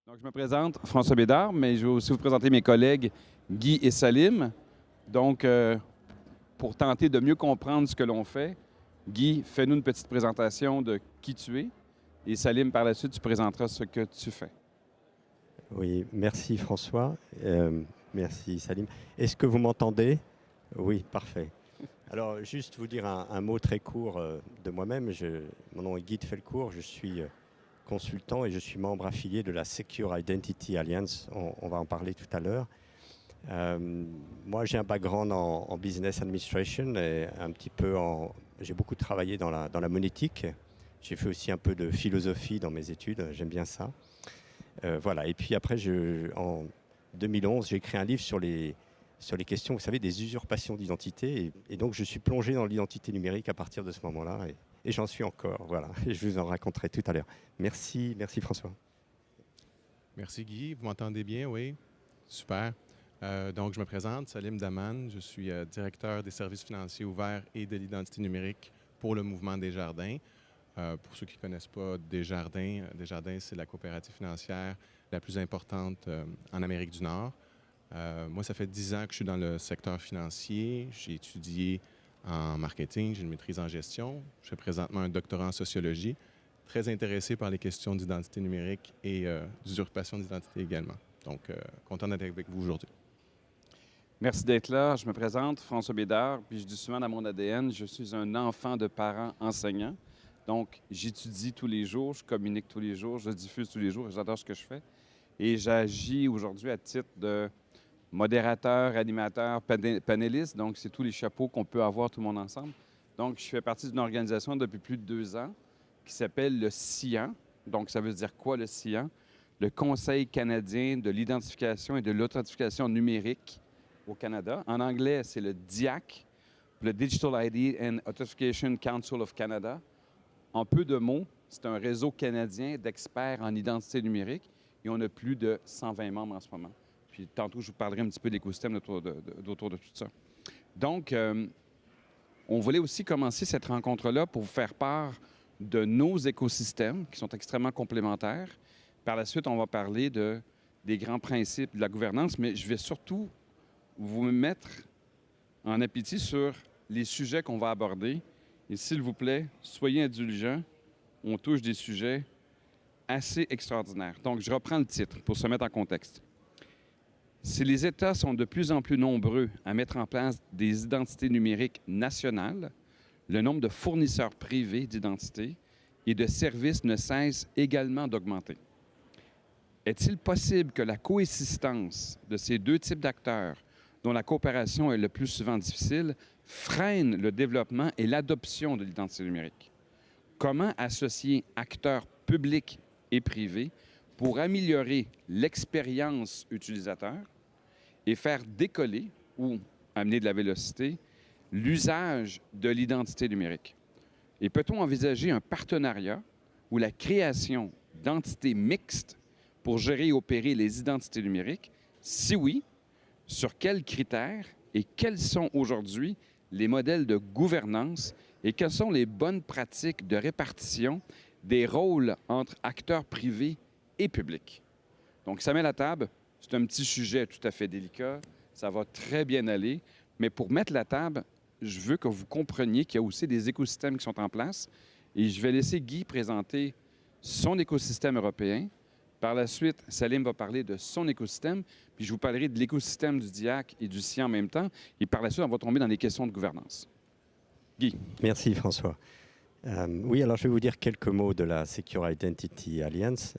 Donc, je me présente, François Bédard, mais je vais aussi vous présenter mes collègues Guy et Salim. Donc, pour tenter de mieux comprendre ce que l'on fait, Guy, fais-nous une petite présentation de qui tu es. Et Salim, par la suite, tu présenteras ce que tu fais. Oui, merci François. Merci Salim. Est-ce que vous m'entendez? Oui, parfait. Alors, juste vous dire un mot très court de moi-même. Mon nom est Guy de Felcourt, je suis consultant et je suis membre affilié de la Secure Identity Alliance. On va en parler tout à l'heure. Moi, j'ai un background en business administration et un petit peu j'ai beaucoup travaillé dans la monétique. J'ai fait aussi un peu de philosophie dans mes études, j'aime bien ça. Voilà. Et puis après, en 2011, j'ai écrit un livre sur les questions, vous savez, des usurpations d'identité. Et donc, je suis plongé dans l'identité numérique à partir de ce moment-là. Et j'en suis encore. Voilà. Et je vous en raconterai tout à l'heure. Merci François. Merci Guy. Vous m'entendez bien? Oui. Super. Donc, je me présente, Salim Daman. Je suis directeur des services financiers ouverts et de l'identité numérique pour le mouvement Desjardins. Pour ceux qui ne connaissent pas Desjardins, c'est la coopérative financière la plus importante en Amérique du Nord. Moi, ça fait 10 ans que je suis dans le secteur financier. J'ai étudié en marketing, j'ai une maîtrise en gestion. Je fais présentement un doctorat en sociologie, très intéressé par les questions d'identité numérique et d'usurpation d'identité également. Donc, content d'être avec vous aujourd'hui. Merci d'être là. Je me présente, François Bédard, puis je dis souvent dans mon ADN, je suis un enfant de parents enseignants. Donc, j'étudie tous les jours, je communique tous les jours, je diffuse tous les jours, j'adore ce que je fais. Et j'agis aujourd'hui à titre de modérateur, animateur, panéliste. Donc, c'est tous les chapeaux qu'on peut avoir tout le monde ensemble. Donc, je fais partie d'une organisation depuis plus de 2 ans qui s'appelle le CIAN. Donc, ça veut dire quoi le CIAN? Le Conseil canadien de l'identification et de l'authentification numérique au Canada. En anglais, c'est le DIAC, le Digital ID and Authentication Council of Canada. En peu de mots, c'est un réseau canadien d'experts en identité numérique et on a plus de 120 membres en ce moment. Puis tantôt, je vous parlerai un petit peu de l'écosystème autour de tout ça. Donc, on voulait aussi commencer cette rencontre-là pour vous faire part de nos écosystèmes qui sont extrêmement complémentaires. Par la suite, on va parler des grands principes de la gouvernance, mais je vais surtout vous mettre en appétit sur les sujets qu'on va aborder. Et s'il vous plaît, soyez indulgents. On touche des sujets assez extraordinaires. Donc, je reprends le titre pour se mettre en contexte. Si les États sont de plus en plus nombreux à mettre en place des identités numériques nationales, le nombre de fournisseurs privés d'identité et de services ne cesse également d'augmenter. Est-il possible que la coexistence de ces deux types d'acteurs, dont la coopération est le plus souvent difficile, freine le développement et l'adoption de l'identité numérique? Comment associer acteurs publics et privés pour améliorer l'expérience utilisateur et faire décoller ou amener de la vélocité l'usage de l'identité numérique? Et peut-on envisager un partenariat ou la création d'entités mixtes pour gérer et opérer les identités numériques? Si oui, sur quels critères et quels sont aujourd'hui les modèles de gouvernance et quelles sont les bonnes pratiques de répartition des rôles entre acteurs privés et publics? Donc, ça met la table. C'est un petit sujet tout à fait délicat. Ça va très bien aller. Mais pour mettre la table, je veux que vous compreniez qu'il y a aussi des écosystèmes qui sont en place. Et je vais laisser Guy présenter son écosystème européen. Par la suite, Salim va parler de son écosystème, puis je vous parlerai de l'écosystème du DIAC et du CIAN en même temps. Et par la suite, on va tomber dans les questions de gouvernance. Guy. Merci François. Oui, alors je vais vous dire quelques mots de la Secure Identity Alliance.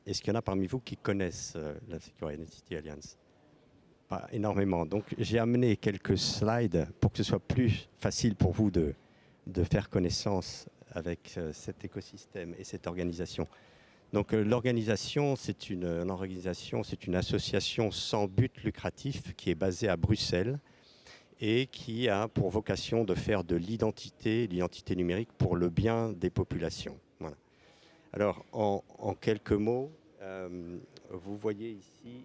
Est-ce qu'il y en a parmi vous qui connaissent la Secure Identity Alliance? Pas énormément. Donc j'ai amené quelques slides pour que ce soit plus facile pour vous de faire connaissance avec cet écosystème et cette organisation. Donc l'organisation, c'est une association sans but lucratif qui est basée à Bruxelles et qui a pour vocation de faire de l'identité numérique pour le bien des populations. Voilà. Alors en quelques mots, vous voyez ici,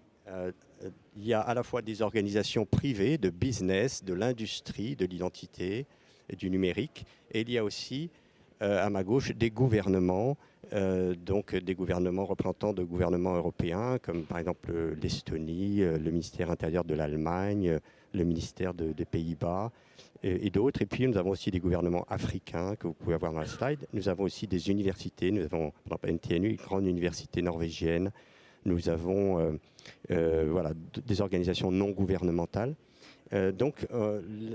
il y a à la fois des organisations privées, de business, de l'industrie, de l'identité et du numérique, et il y a aussi à ma gauche, des gouvernements, donc des gouvernements représentants de gouvernements européens, comme par exemple l'Estonie, le ministère intérieur de l'Allemagne, le ministère des Pays-Bas et d'autres. Et puis nous avons aussi des gouvernements africains que vous pouvez voir dans la slide. Nous avons aussi des universités. Nous avons par exemple NTNU, une grande université norvégienne. Nous avons voilà, des organisations non gouvernementales. Donc,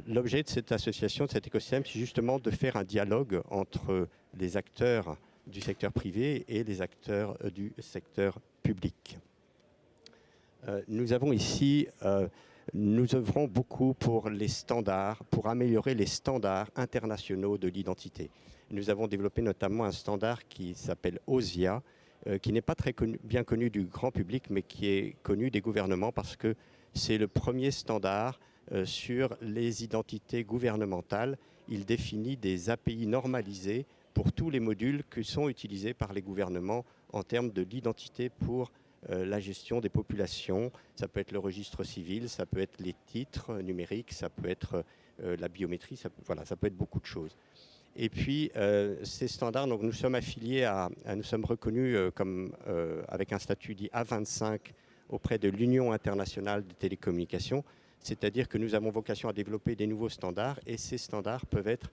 l'objet de cette association, de cet écosystème, c'est justement de faire un dialogue entre les acteurs du secteur privé et les acteurs du secteur public. Nous avons ici, nous œuvrons beaucoup pour les standards, pour améliorer les standards internationaux de l'identité. Nous avons développé notamment un standard qui s'appelle OSIA, qui n'est pas très bien connu du grand public, mais qui est connu des gouvernements parce que c'est le premier standard sur les identités gouvernementales. Il définit des API normalisés pour tous les modules qui sont utilisés par les gouvernements en termes de l'identité pour la gestion des populations. Ça peut être le registre civil, ça peut être les titres numériques, ça peut être la biométrie, voilà, ça peut être beaucoup de choses. Et puis, ces standards, donc, nous sommes affiliés nous sommes reconnus avec un statut dit A25 auprès de l'Union internationale des télécommunications, c'est-à-dire que nous avons vocation à développer des nouveaux standards et ces standards peuvent être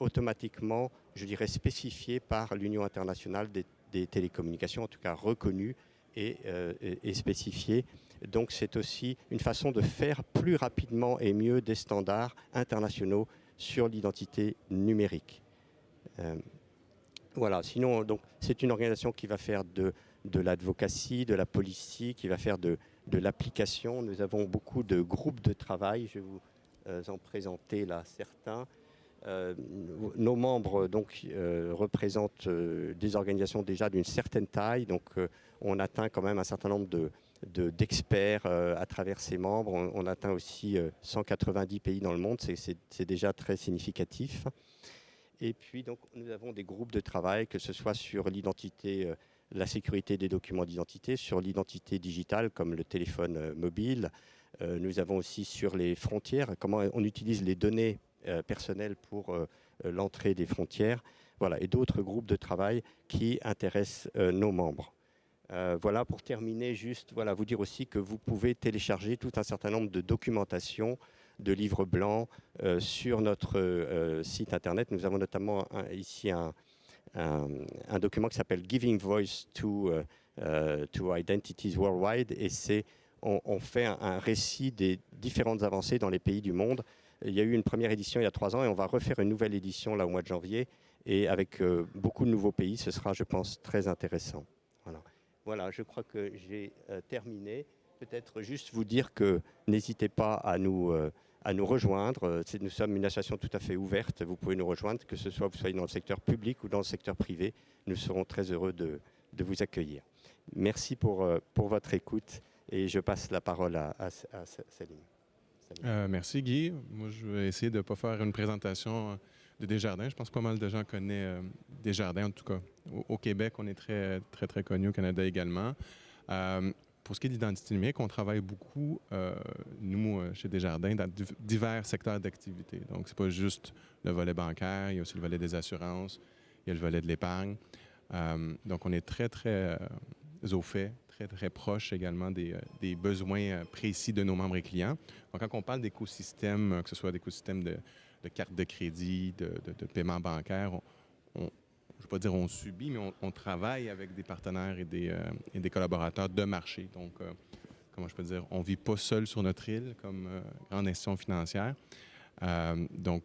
automatiquement, je dirais, spécifiés par l'Union internationale des télécommunications, en tout cas reconnus et spécifiés. Donc c'est aussi une façon de faire plus rapidement et mieux des standards internationaux sur l'identité numérique. Voilà, sinon, c'est une organisation qui va faire de l'advocacy, de la policy, qui va faire de l'application. Nous avons beaucoup de groupes de travail, je vais vous en présenter là certains. Nos membres donc, représentent des organisations déjà d'une certaine taille, donc on atteint quand même un certain nombre d'experts à travers ces membres. On atteint aussi 190 pays dans le monde, c'est déjà très significatif. Et puis donc, nous avons des groupes de travail, que ce soit sur l'identité, la sécurité des documents d'identité, sur l'identité digitale comme le téléphone mobile. Nous avons aussi sur les frontières, comment on utilise les données personnelles pour l'entrée des frontières. Voilà, et d'autres groupes de travail qui intéressent nos membres. Voilà, pour terminer, juste voilà, vous dire aussi que vous pouvez télécharger tout un certain nombre de documentations, de livres blancs sur notre site internet. Nous avons notamment ici un document qui s'appelle Giving Voice to Identities Worldwide, et on fait un récit des différentes avancées dans les pays du monde. Il y a eu une première édition il y a 3 ans et on va refaire une nouvelle édition là au mois de janvier, et avec beaucoup de nouveaux pays. Ce sera, je pense, très intéressant. Voilà, je crois que j'ai terminé. Peut-être juste vous dire que n'hésitez pas à nous rejoindre. Nous sommes une association tout à fait ouverte. Vous pouvez nous rejoindre, que ce soit vous soyez dans le secteur public ou dans le secteur privé. Nous serons très heureux de vous accueillir. Merci pour votre écoute et je passe la parole à Salim. Merci Guy. Moi, je vais essayer de ne pas faire une présentation de Desjardins. Je pense que pas mal de gens connaissent Desjardins, en tout cas. Au Québec, on est très, très, très connu, au Canada également. Pour ce qui est de l'identité numérique, on travaille beaucoup, nous, chez Desjardins, dans divers secteurs d'activité. Donc, ce n'est pas juste le volet bancaire, il y a aussi le volet des assurances, il y a le volet de l'épargne. Donc, on est très, très au fait, très, très proche également des besoins précis de nos membres et clients. Donc, quand on parle d'écosystème, que ce soit d'écosystème de cartes de crédit, de paiement bancaire, je ne vais pas dire on subit, mais on travaille avec des partenaires et des collaborateurs de marché. Donc, comment je peux dire, on ne vit pas seul sur notre île comme grande institution financière. Donc,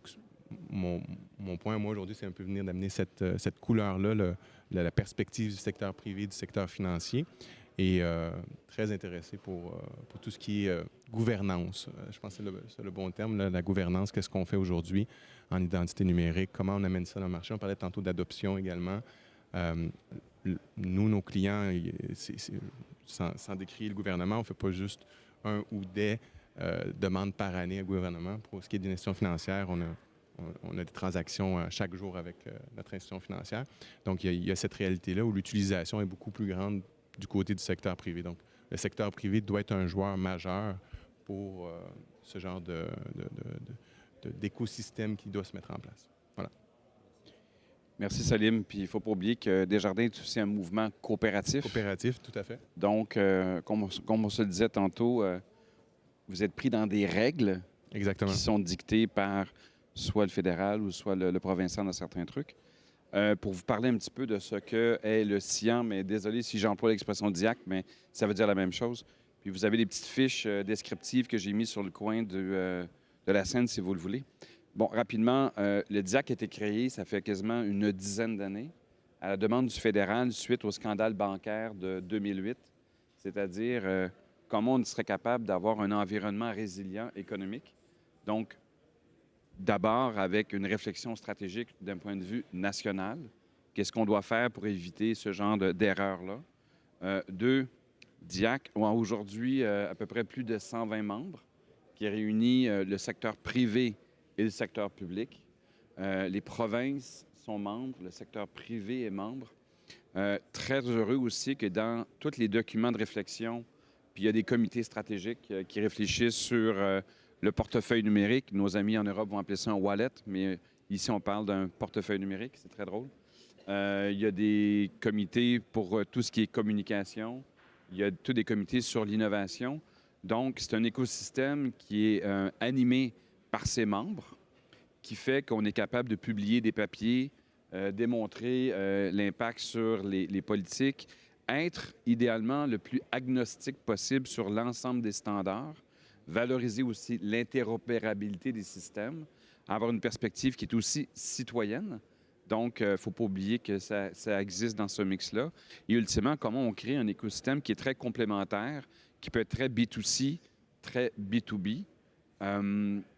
mon point, moi, aujourd'hui, c'est un peu venir d'amener cette couleur-là, la perspective du secteur privé, du secteur financier, et très intéressé pour tout ce qui est gouvernance. Je pense que c'est le bon terme, la gouvernance. Qu'est-ce qu'on fait aujourd'hui en identité numérique? Comment on amène ça dans le marché? On parlait tantôt d'adoption également. Nous, nos clients, sans décrire le gouvernement, on ne fait pas juste un ou des demandes par année au gouvernement. Pour ce qui est d'une institution financière, on a des transactions chaque jour avec notre institution financière. Donc, il y a cette réalité-là où l'utilisation est beaucoup plus grande du côté du secteur privé. Donc, le secteur privé doit être un joueur majeur pour ce genre d'écosystème qui doit se mettre en place. Voilà. Merci, Salim. Puis il ne faut pas oublier que Desjardins est aussi un mouvement coopératif. Coopératif, tout à fait. Donc, comme on se le disait tantôt, vous êtes pris dans des règles Exactement. qui sont dictées par soit le fédéral ou soit le provincial dans certains trucs. Pour vous parler un petit peu de ce que est le CIAM, mais désolé si j'emploie l'expression DIAC, mais ça veut dire la même chose. Puis vous avez des petites fiches descriptives que j'ai mises sur le coin de la scène, si vous le voulez. Bon, rapidement, le DIAC a été créé, ça fait quasiment une dizaine d'années, à la demande du fédéral suite au scandale bancaire de 2008, c'est-à-dire comment on serait capable d'avoir un environnement résilient économique. Donc, d'abord avec une réflexion stratégique d'un point de vue national. Qu'est-ce qu'on doit faire pour éviter ce genre d'erreurs-là? Deux, DIAC a aujourd'hui à peu près plus de 120 membres qui réunit le secteur privé et le secteur public. Les provinces sont membres, le secteur privé est membre. Très heureux aussi que dans tous les documents de réflexion, puis il y a des comités stratégiques qui réfléchissent sur le portefeuille numérique. Nos amis en Europe vont appeler ça un wallet, mais ici, on parle d'un portefeuille numérique. C'est très drôle. Il y a des comités pour tout ce qui est communication. Il y a tous des comités sur l'innovation. Donc, c'est un écosystème qui est animé par ses membres, qui fait qu'on est capable de publier des papiers, démontrer l'impact sur les politiques, être idéalement le plus agnostique possible sur l'ensemble des standards, valoriser aussi l'interopérabilité des systèmes, avoir une perspective qui est aussi citoyenne. Donc, il ne faut pas oublier que ça existe dans ce mix-là. Et ultimement, comment on crée un écosystème qui est très complémentaire, qui peut être très B2C, très B2B.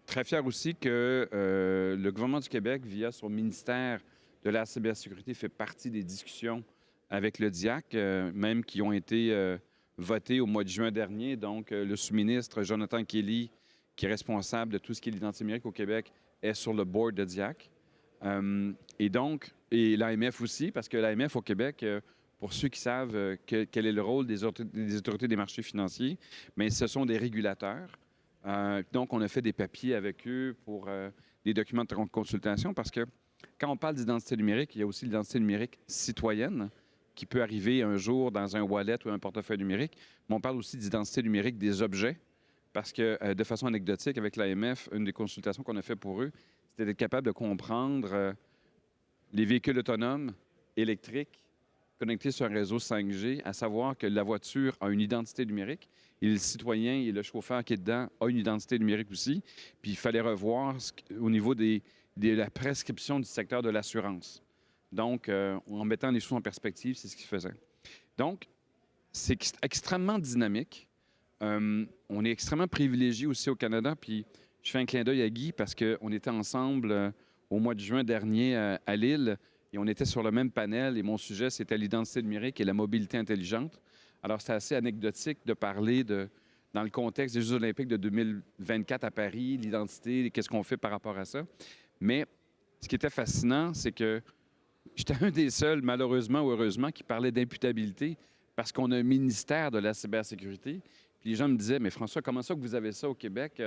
Très fier aussi que le gouvernement du Québec, via son ministère de la cybersécurité, fait partie des discussions avec le DIAC, même qui ont été votées au mois de juin dernier. Donc, le sous-ministre Jonathan Kelly, qui est responsable de tout ce qui est l'identité numérique au Québec, est sur le board de DIAC. Et l'AMF aussi, parce que l'AMF au Québec, pour ceux qui savent quel est le rôle des autorités des marchés financiers, mais ce sont des régulateurs. Donc, on a fait des papiers avec eux pour des documents de consultation parce que quand on parle d'identité numérique, il y a aussi l'identité numérique citoyenne qui peut arriver un jour dans un wallet ou un portefeuille numérique. Mais on parle aussi d'identité numérique des objets parce que, de façon anecdotique, avec l'AMF, une des consultations qu'on a fait pour eux, c'était d'être capable de comprendre les véhicules autonomes électriques connectés sur un réseau 5G, à savoir que la voiture a une identité numérique et le citoyen et le chauffeur qui est dedans a une identité numérique aussi. Puis il fallait revoir au niveau de la prescription du secteur de l'assurance. Donc, en mettant les choses en perspective, c'est ce qu'ils faisaient. Donc, c'est extrêmement dynamique. On est extrêmement privilégié aussi au Canada. Puis je fais un clin d'œil à Guy parce qu'on était ensemble au mois de juin dernier à Lille et on était sur le même panel et mon sujet, c'était l'identité numérique et la mobilité intelligente. Alors, c'est assez anecdotique de parler dans le contexte des Jeux olympiques de 2024 à Paris, l'identité, qu'est-ce qu'on fait par rapport à ça. Mais ce qui était fascinant, c'est que j'étais un des seuls, malheureusement ou heureusement, qui parlait d'imputabilité parce qu'on a un ministère de la cybersécurité. Puis les gens me disaient, mais François, comment ça que vous avez ça au Québec?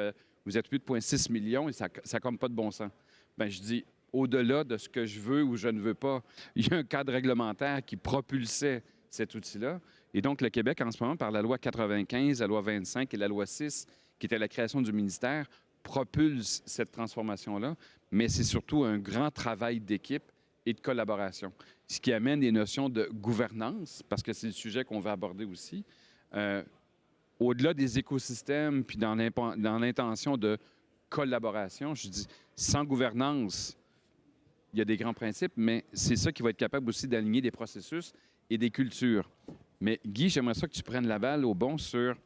Vous êtes 8,6 millions et ça n'a comme pas de bon sens. Bien, je dis, au-delà de ce que je veux ou je ne veux pas, il y a un cadre réglementaire qui propulsait cet outil-là. Et donc, le Québec, en ce moment, par la loi 95, la loi 25 et la loi 6, qui était la création du ministère, propulse cette transformation-là. Mais c'est surtout un grand travail d'équipe et de collaboration, ce qui amène des notions de gouvernance, parce que c'est le sujet qu'on va aborder aussi, au-delà des écosystèmes, puis dans l'intention de collaboration. Je dis, sans gouvernance, il y a des grands principes, mais c'est ça qui va être capable aussi d'aligner des processus et des cultures. Mais Guy, j'aimerais ça que tu prennes la balle au bon sur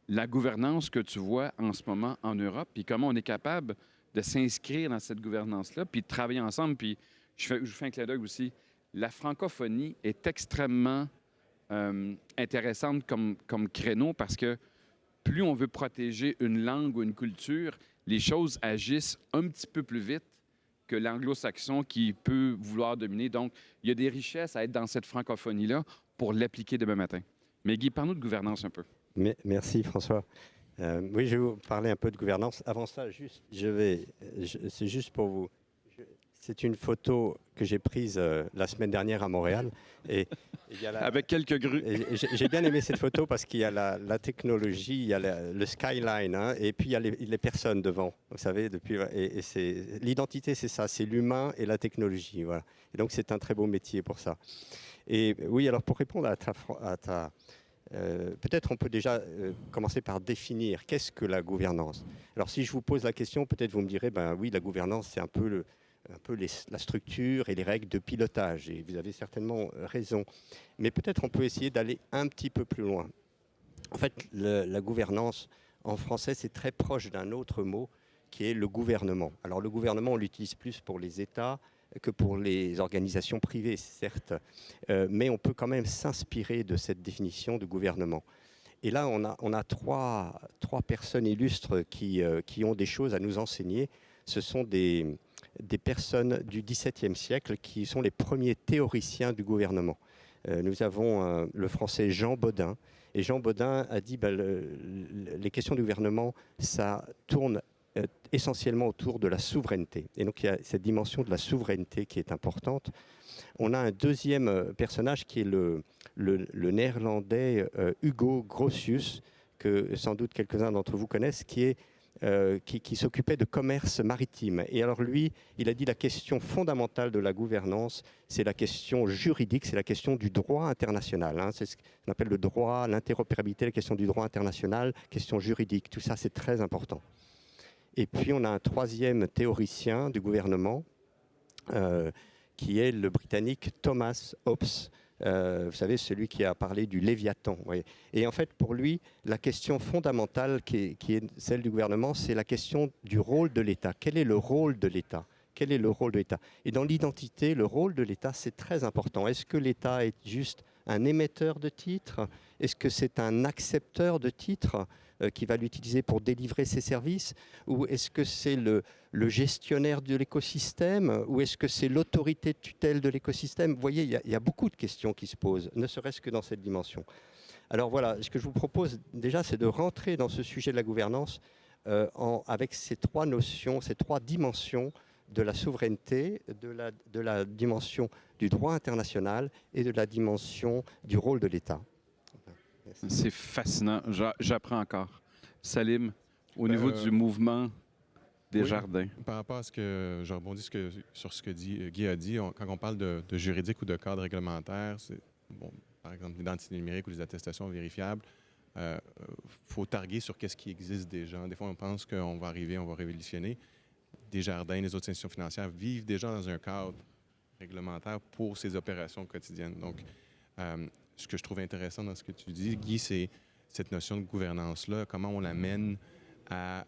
la gouvernance que tu vois en ce moment en Europe, puis comment on est capable de s'inscrire dans cette gouvernance-là, puis de travailler ensemble. Puis je vous fais un clin d'œil aussi. La francophonie est extrêmement intéressante comme créneau parce que plus on veut protéger une langue ou une culture, les choses agissent un petit peu plus vite que l'anglo-saxon qui peut vouloir dominer. Donc, il y a des richesses à être dans cette francophonie-là pour l'appliquer demain matin. Mais Guy, parle-nous de gouvernance un peu. Merci François. Oui, je vais vous parler un peu de gouvernance. Avant ça, c'est juste pour vous. C'est une photo que j'ai prise la semaine dernière à Montréal. Et Avec quelques grues. J'ai bien aimé cette photo parce qu'il y a la technologie, il y a le skyline, hein, et puis il y a les personnes devant. Vous savez, l'identité, c'est ça, c'est l'humain et la technologie. Voilà. Et donc, c'est un très beau métier pour ça. Et oui, alors pour répondre à ta peut-être on peut déjà commencer par définir qu'est-ce que la gouvernance. Alors si je vous pose la question, peut-être vous me direz, ben oui, la gouvernance, c'est un peu la structure et les règles de pilotage. Et vous avez certainement raison. Mais peut-être on peut essayer d'aller un petit peu plus loin. En fait, la gouvernance, en français, c'est très proche d'un autre mot qui est le gouvernement. Alors le gouvernement, on l'utilise plus pour les États que pour les organisations privées, certes. Mais on peut quand même s'inspirer de cette définition de gouvernement. Et là, on a trois personnes illustres qui ont des choses à nous enseigner. Ce sont des personnes du XVIIe siècle qui sont les premiers théoriciens du gouvernement. Nous avons le français Jean Bodin. Et Jean Bodin a dit les questions du gouvernement, ça tourne essentiellement autour de la souveraineté. Et donc il y a cette dimension de la souveraineté qui est importante. On a un deuxième personnage qui est le néerlandais Hugo Grotius, que sans doute quelques-uns d'entre vous connaissent, qui s'occupait de commerce maritime. Et alors lui, il a dit la question fondamentale de la gouvernance, c'est la question juridique, c'est la question du droit international. Hein. C'est ce qu'on appelle le droit, l'interopérabilité, la question du droit international, question juridique. Tout ça, c'est très important. Et puis on a un troisième théoricien du gouvernement, qui est le Britannique Thomas Hobbes. Vous savez, celui qui a parlé du Léviathan. Oui. Et en fait, pour lui, la question fondamentale qui est celle du gouvernement, c'est la question du rôle de l'État. Quel est le rôle de l'État ? Quel est le rôle de l'État ? Et dans l'identité, le rôle de l'État, c'est très important. Est-ce que l'État est juste un émetteur de titres ? Est-ce que c'est un accepteur de titres qui va l'utiliser pour délivrer ses services ? Ou est-ce que c'est le gestionnaire de l'écosystème ? Ou est-ce que c'est l'autorité de tutelle de l'écosystème ? Vous voyez, il y a beaucoup de questions qui se posent, ne serait-ce que dans cette dimension. Alors voilà, ce que je vous propose déjà, c'est de rentrer dans ce sujet de la gouvernance avec ces trois notions, ces trois dimensions de la souveraineté, de la dimension du droit international et de la dimension du rôle de l'État. C'est fascinant. J'apprends encore. Salim, au niveau du mouvement des jardins. Par rapport à ce que je rebondis sur ce que Guy a dit, quand on parle de juridique ou de cadre réglementaire, par exemple l'identité numérique ou les attestations vérifiables, faut targuer sur qu'est-ce qui existe déjà. Des fois, on pense qu'on va arriver, on va révolutionner. Desjardins, les autres institutions financières vivent déjà dans un cadre réglementaire pour ces opérations quotidiennes. Donc, ce que je trouve intéressant dans ce que tu dis, Guy, c'est cette notion de gouvernance-là, comment on l'amène à...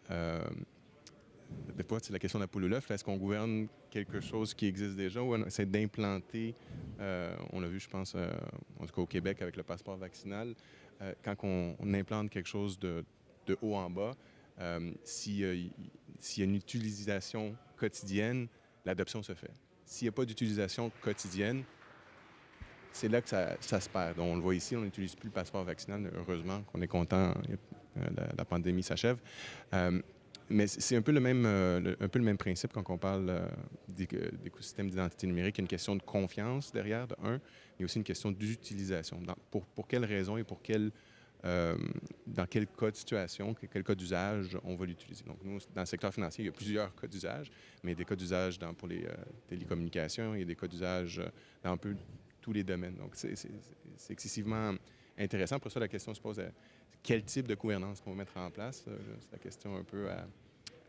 des fois, c'est la question de la poule ou l'œuf. Est-ce qu'on gouverne quelque chose qui existe déjà ou on essaie d'implanter, on l'a vu, je pense, en tout cas au Québec avec le passeport vaccinal, quand on implante quelque chose de haut en bas, s'il y a une utilisation quotidienne, l'adoption se fait. S'il n'y a pas d'utilisation quotidienne, c'est là que ça se perd. Donc, on le voit ici, on n'utilise plus le passeport vaccinal. Heureusement qu'on est content, la pandémie s'achève. Mais c'est un peu le même principe quand on parle d'écosystème d'identité numérique. Il y a une question de confiance derrière, de un, mais aussi une question d'utilisation. Pour quelles raisons et dans quel cas de situation, quel cas d'usage on va l'utiliser. Donc, nous, dans le secteur financier, il y a plusieurs cas d'usage, mais il y a des cas d'usage pour les télécommunications, il y a des cas d'usage dans un peu tous les domaines. Donc, c'est excessivement intéressant. Pour ça, la question se pose quel type de gouvernance qu'on va mettre en place. C'est la question un peu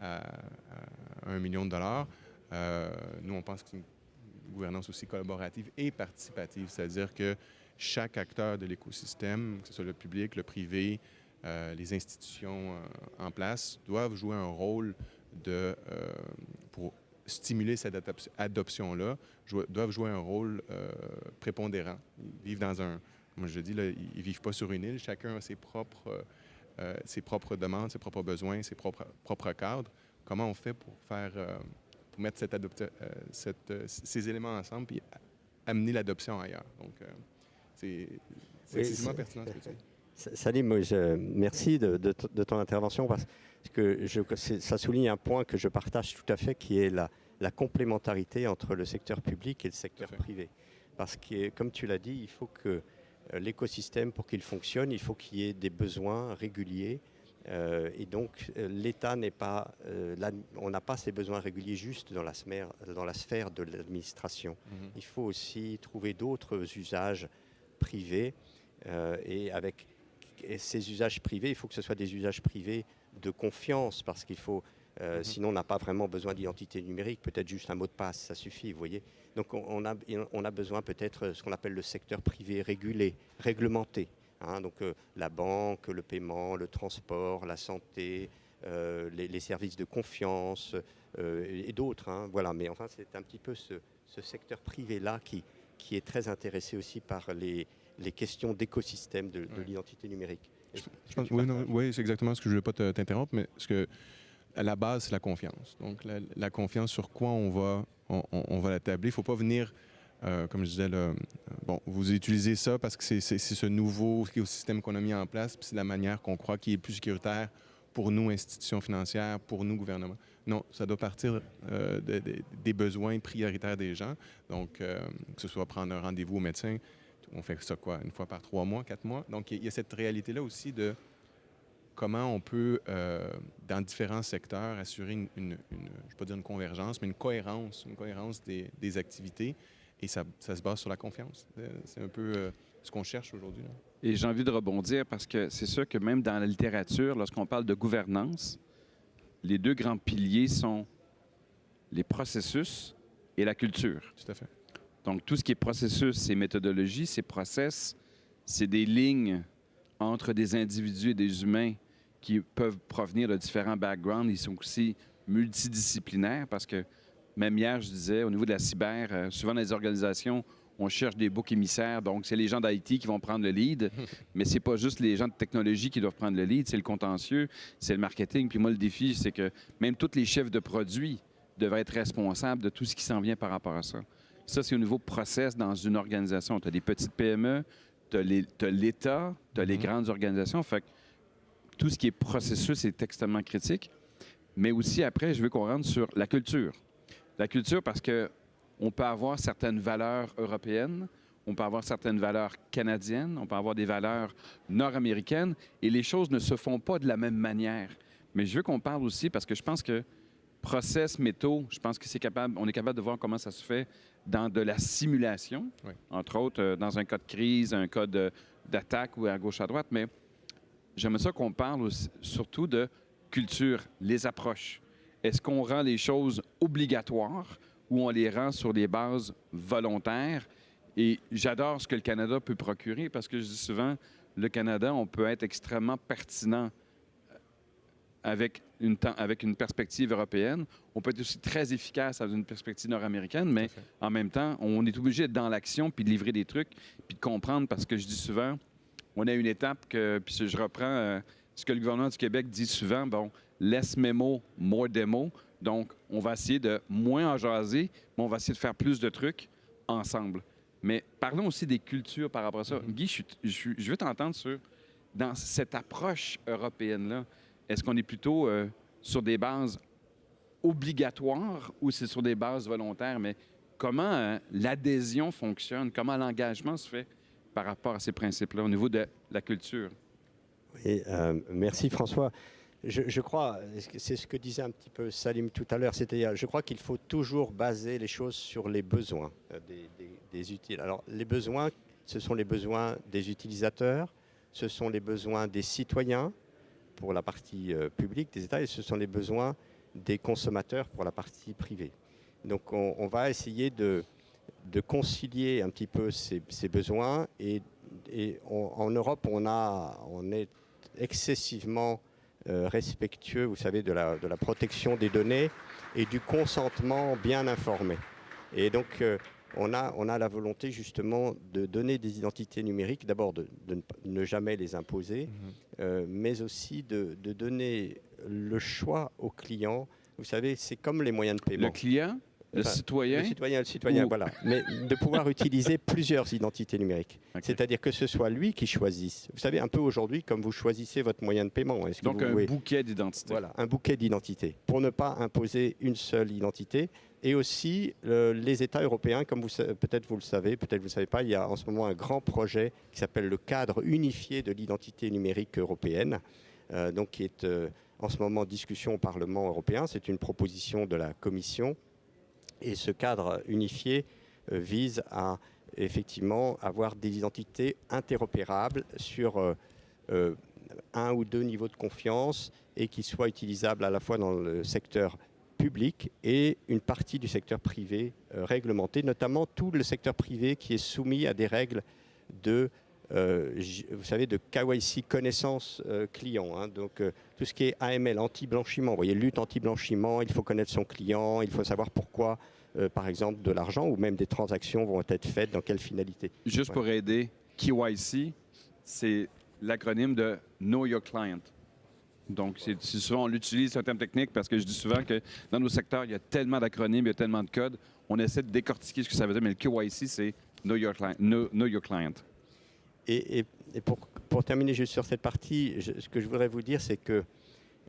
à $1 million. Nous, on pense que c'est une gouvernance aussi collaborative et participative, c'est-à-dire que chaque acteur de l'écosystème, que ce soit le public, le privé, les institutions en place, doivent jouer un rôle pour stimuler cette adoption-là, doivent jouer un rôle prépondérant. Ils vivent dans moi je dis, là, ils ne vivent pas sur une île, chacun a ses propres demandes, ses propres besoins, ses propres cadres. Comment on fait pour mettre ces éléments ensemble et amener l'adoption ailleurs? Donc, c'est excessivement pertinent ce que tu dis. Salim, merci de ton intervention parce que ça souligne un point que je partage tout à fait, qui est la complémentarité entre le secteur public et le secteur privé. Parce que, comme tu l'as dit, il faut que l'écosystème, pour qu'il fonctionne, il faut qu'il y ait des besoins réguliers. Et donc, l'État n'est pas, on n'a pas ces besoins réguliers juste dans la sphère de l'administration. Il faut aussi trouver d'autres usages privés. Et ces usages privés, il faut que ce soit des usages privés de confiance, parce qu'il faut, sinon on n'a pas vraiment besoin d'identité numérique, peut-être juste un mot de passe, ça suffit, vous voyez. Donc on a besoin peut-être ce qu'on appelle le secteur privé régulé, réglementé. Donc la banque, le paiement, le transport, la santé, les services de confiance et d'autres. Voilà. Mais enfin, c'est un petit peu ce secteur privé-là qui est très intéressé aussi par les questions d'écosystème de l'identité numérique. Oui, c'est exactement ce que je ne voulais pas t'interrompre, mais à la base, c'est la confiance. Donc, la confiance sur quoi on va l'établir. Il ne faut pas venir, comme je disais, vous utilisez ça parce que c'est ce nouveau écosystème qu'on a mis en place, puis c'est la manière qu'on croit qui est plus sécuritaire pour nous, institutions financières, pour nous, gouvernements. Non, ça doit partir des besoins prioritaires des gens. Donc, que ce soit prendre un rendez-vous au médecin, on fait ça quoi, une fois par 3 mois, 4 mois. Donc, il y a cette réalité-là aussi de comment on peut, dans différents secteurs, assurer je ne vais pas dire une convergence, mais une cohérence des activités. Et ça se base sur la confiance. C'est un peu ce qu'on cherche aujourd'hui. Et j'ai envie de rebondir parce que c'est sûr que même dans la littérature, lorsqu'on parle de gouvernance, les deux grands piliers sont les processus et la culture. Tout à fait. Donc, tout ce qui est processus, c'est méthodologie, c'est process, c'est des lignes entre des individus et des humains qui peuvent provenir de différents backgrounds. Ils sont aussi multidisciplinaires parce que, même hier, je disais, au niveau de la cyber, souvent dans les organisations, on cherche des boucs émissaires. Donc, c'est les gens d'IT qui vont prendre le lead, mais c'est pas juste les gens de technologie qui doivent prendre le lead, c'est le contentieux, c'est le marketing. Puis moi, le défi, c'est que même tous les chefs de produits devraient être responsables de tout ce qui s'en vient par rapport à ça. Ça, c'est au niveau process dans une organisation. Tu as des petites PME, tu as l'État, tu as les grandes organisations. Fait que tout ce qui est processus est extrêmement critique. Mais aussi, après, je veux qu'on rentre sur la culture. La culture, parce qu'on peut avoir certaines valeurs européennes, on peut avoir certaines valeurs canadiennes, on peut avoir des valeurs nord-américaines, et les choses ne se font pas de la même manière. Mais je veux qu'on parle aussi, parce que je pense que process, métaux, je pense que on est capable de voir comment ça se fait dans de la simulation, entre autres dans un cas de crise, un cas d'attaque ou à gauche, à droite, mais j'aimerais ça qu'on parle aussi, surtout de culture, les approches. Est-ce qu'on rend les choses obligatoires ou on les rend sur des bases volontaires? Et j'adore ce que le Canada peut procurer parce que je dis souvent, le Canada, on peut être extrêmement pertinent avec une perspective européenne. On peut être aussi très efficace avec une perspective nord-américaine, mais en même temps, on est obligé d'être dans l'action puis de livrer des trucs puis de comprendre parce que je dis souvent, on a une étape puis je reprends ce que le gouvernement du Québec dit souvent, less memo, more demo. Donc, on va essayer de moins en jaser, mais on va essayer de faire plus de trucs ensemble. Mais parlons aussi des cultures par rapport à ça. Guy, je veux t'entendre dans cette approche européenne-là, est-ce qu'on est plutôt sur des bases obligatoires ou c'est sur des bases volontaires? Mais comment l'adhésion fonctionne? Comment l'engagement se fait par rapport à ces principes-là au niveau de la culture? Oui, merci François. Je crois, c'est ce que disait un petit peu Salim tout à l'heure, c'est-à-dire je crois qu'il faut toujours baser les choses sur les besoins des utiles. Alors les besoins, ce sont les besoins des utilisateurs, ce sont les besoins des citoyens pour la partie publique des États et ce sont les besoins des consommateurs pour la partie privée. Donc on va essayer de concilier un petit peu ces besoins et en Europe on est excessivement respectueux, vous savez, de la protection des données et du consentement bien informé. Et donc, on a la volonté justement de donner des identités numériques, d'abord de ne jamais les imposer, mais aussi de donner le choix aux clients. Vous savez, c'est comme les moyens de paiement. Le client Le citoyen? Le citoyen, ou... voilà. Mais de pouvoir utiliser plusieurs identités numériques. Okay. C'est-à-dire que ce soit lui qui choisisse. Vous savez, un peu aujourd'hui, comme vous choisissez votre moyen de paiement. Donc, bouquet d'identités. Voilà, un bouquet d'identités. Pour ne pas imposer une seule identité. Et aussi, les États européens, comme peut-être vous le savez, peut-être vous ne le savez pas, il y a en ce moment un grand projet qui s'appelle le cadre unifié de l'identité numérique européenne, donc qui est en ce moment en discussion au Parlement européen. C'est une proposition de la Commission. Et ce cadre unifié vise à effectivement avoir des identités interopérables sur un ou deux niveaux de confiance et qui soient utilisables à la fois dans le secteur public et une partie du secteur privé réglementé, notamment tout le secteur privé qui est soumis à des règles de, vous savez, de KYC, connaissance client. Hein, donc tout ce qui est AML, anti-blanchiment, vous voyez, lutte anti-blanchiment, il faut connaître son client, il faut savoir pourquoi, par exemple, de l'argent ou même des transactions vont être faites, dans quelle finalité. Juste pour aider, KYC, c'est l'acronyme de Know Your Client. Donc, c'est souvent, on l'utilise, c'est un terme technique, parce que je dis souvent que dans nos secteurs, il y a tellement d'acronymes, il y a tellement de codes, on essaie de décortiquer ce que ça veut dire, mais le KYC, c'est Know Your Client. Know your client. Et pour terminer juste sur cette partie, ce que je voudrais vous dire, c'est que,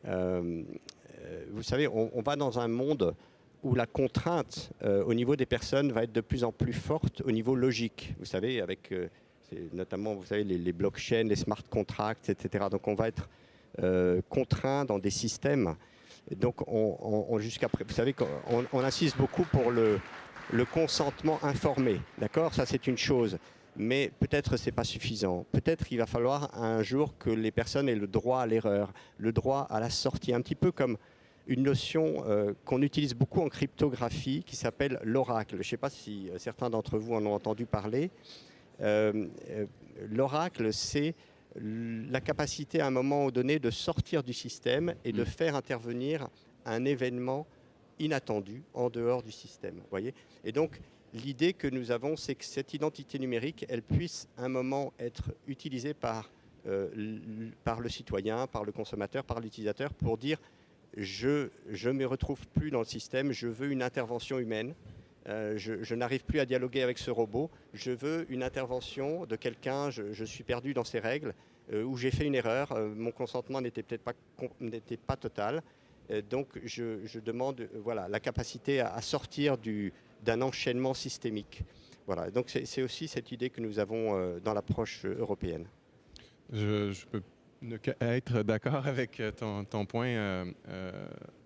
vous savez, on va dans un monde où la contrainte au niveau des personnes va être de plus en plus forte au niveau logique. Vous savez, avec notamment, vous savez, les blockchains, les smart contracts, etc. Donc, on va être contraint dans des systèmes. Donc, jusqu'à, vous savez, on insiste beaucoup pour le consentement informé. D'accord ? Ça, c'est une chose. Mais peut-être c'est pas suffisant. Peut-être il va falloir un jour que les personnes aient le droit à l'erreur, le droit à la sortie. Un petit peu comme une notion qu'on utilise beaucoup en cryptographie qui s'appelle l'oracle. Je ne sais pas si certains d'entre vous en ont entendu parler. L'oracle, c'est la capacité à un moment donné de sortir du système et de faire intervenir un événement inattendu en dehors du système. Voyez ? Et donc, l'idée que nous avons, c'est que cette identité numérique, elle puisse à un moment être utilisée par le citoyen, par le consommateur, par l'utilisateur pour dire je ne me retrouve plus dans le système, je veux une intervention humaine. Je n'arrive plus à dialoguer avec ce robot. Je veux une intervention de quelqu'un. Je suis perdu dans ces règles où j'ai fait une erreur. Mon consentement n'était peut-être pas total. Donc, je demande voilà, la capacité à sortir d'un enchaînement systémique. Voilà. Donc, c'est aussi cette idée que nous avons dans l'approche européenne. Je peux ne qu'être d'accord avec ton point.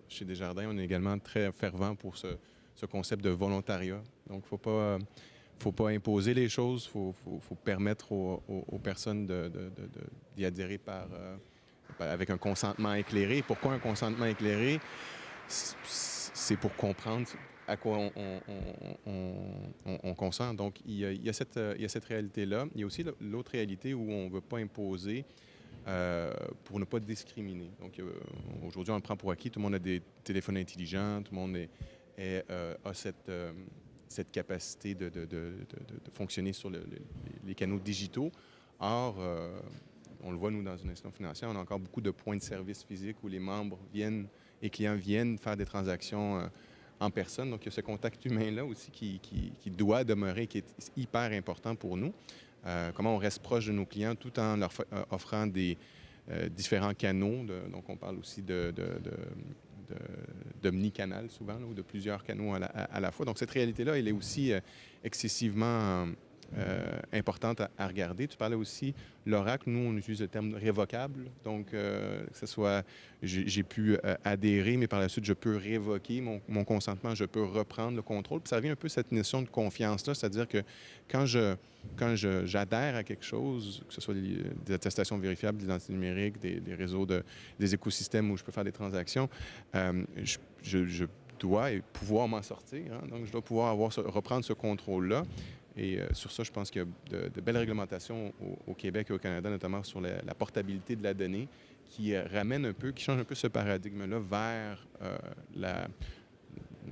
Chez Desjardins, on est également très fervent pour ce concept de volontariat. Donc, il ne faut pas imposer les choses, il faut permettre aux personnes d'y adhérer avec un consentement éclairé. Pourquoi un consentement éclairé? C'est pour comprendre à quoi on consent. Donc, il y a cette réalité-là. Il y a aussi l'autre réalité où on ne veut pas imposer pour ne pas discriminer. Donc, aujourd'hui, on le prend pour acquis. Tout le monde a des téléphones intelligents, tout le monde a cette capacité de fonctionner sur les canaux digitaux. Or, on le voit, nous, dans une institution financière, on a encore beaucoup de points de service physiques où les clients viennent faire des transactions en personne. Donc, il y a ce contact humain-là aussi qui doit demeurer, qui est hyper important pour nous. Comment on reste proche de nos clients tout en leur offrant des différents canaux. Donc, on parle aussi d'omnicanal souvent, là, ou de plusieurs canaux à la fois. Donc, cette réalité-là, elle est aussi excessivement importante à regarder. Tu parlais aussi l'oracle. Nous, on utilise le terme révocable. Donc, que ce soit, j'ai pu adhérer, mais par la suite, je peux révoquer mon consentement, je peux reprendre le contrôle. Puis ça revient un peu à cette notion de confiance-là, c'est-à-dire que quand j'adhère à quelque chose, que ce soit des attestations vérifiables d'identité numérique, des réseaux, des écosystèmes où je peux faire des transactions, je dois pouvoir m'en sortir. Hein? Donc, je dois pouvoir reprendre ce contrôle-là. Et sur ça, je pense qu'il y a de belles réglementations au Québec et au Canada, notamment sur la portabilité de la donnée, qui change un peu ce paradigme-là vers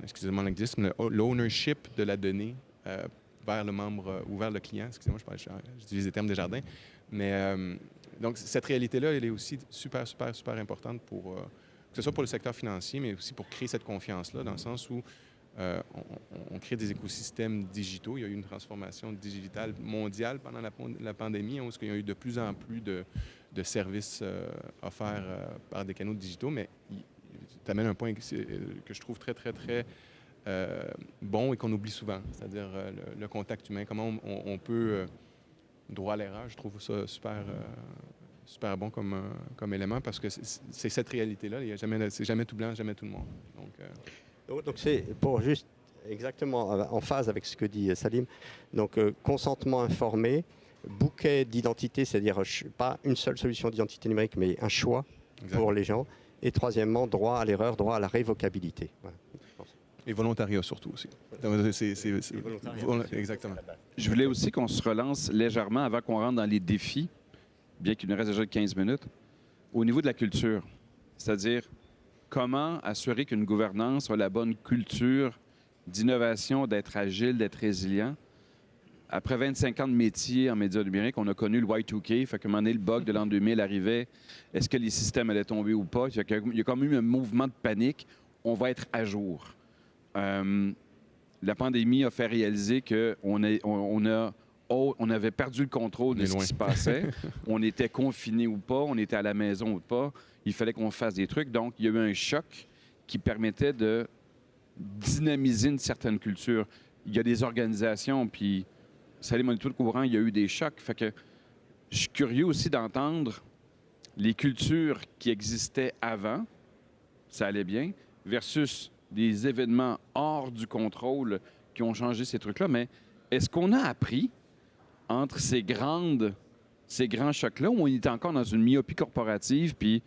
excusez-moi l'anglicisme, l'ownership de la donnée vers le membre ou vers le client. Excusez-moi, j'utilise les termes Desjardins. Mais donc, cette réalité-là, elle est aussi super, super, super importante que ce soit pour le secteur financier, mais aussi pour créer cette confiance-là, dans le sens où on crée des écosystèmes digitaux. Il y a eu une transformation digitale mondiale pendant la pandémie, où il y a eu de plus en plus de services offerts par des canaux digitaux, mais tu amènes un point que je trouve très, très, très bon et qu'on oublie souvent, c'est-à-dire le contact humain. Comment on peut, droit à l'erreur, je trouve ça super bon comme élément, parce que c'est cette réalité-là. C'est jamais tout blanc, jamais tout le monde. Donc c'est pour juste exactement en phase avec ce que dit Salim. Donc consentement informé, bouquet d'identité, c'est-à-dire pas une seule solution d'identité numérique, mais un choix pour les gens. Et troisièmement, droit à l'erreur, droit à la révocabilité. Voilà. Et volontariat surtout aussi. Exactement. Je voulais aussi qu'on se relance légèrement avant qu'on rentre dans les défis, bien qu'il nous reste déjà 15 minutes, au niveau de la culture. C'est-à-dire, comment assurer qu'une gouvernance a la bonne culture d'innovation, d'être agile, d'être résilient. Après 25 ans de métier en médias numériques, on a connu le Y2K, fait qu'à un moment donné, le bug de l'an 2000 arrivait. Est-ce que les systèmes allaient tomber ou pas? Il y a quand même eu un mouvement de panique. On va être à jour. La pandémie a fait réaliser qu'on avait perdu le contrôle de ce qui se passait. On était confiné ou pas, on était à la maison ou pas. Il fallait qu'on fasse des trucs. Donc, il y a eu un choc qui permettait de dynamiser une certaine culture. Il y a des organisations, puis Salim, on est tout au courant, il y a eu des chocs. Fait que je suis curieux aussi d'entendre les cultures qui existaient avant, ça allait bien, versus des événements hors du contrôle qui ont changé ces trucs-là. Mais est-ce qu'on a appris entre ces grands chocs-là, où on est encore dans une myopie corporative, puis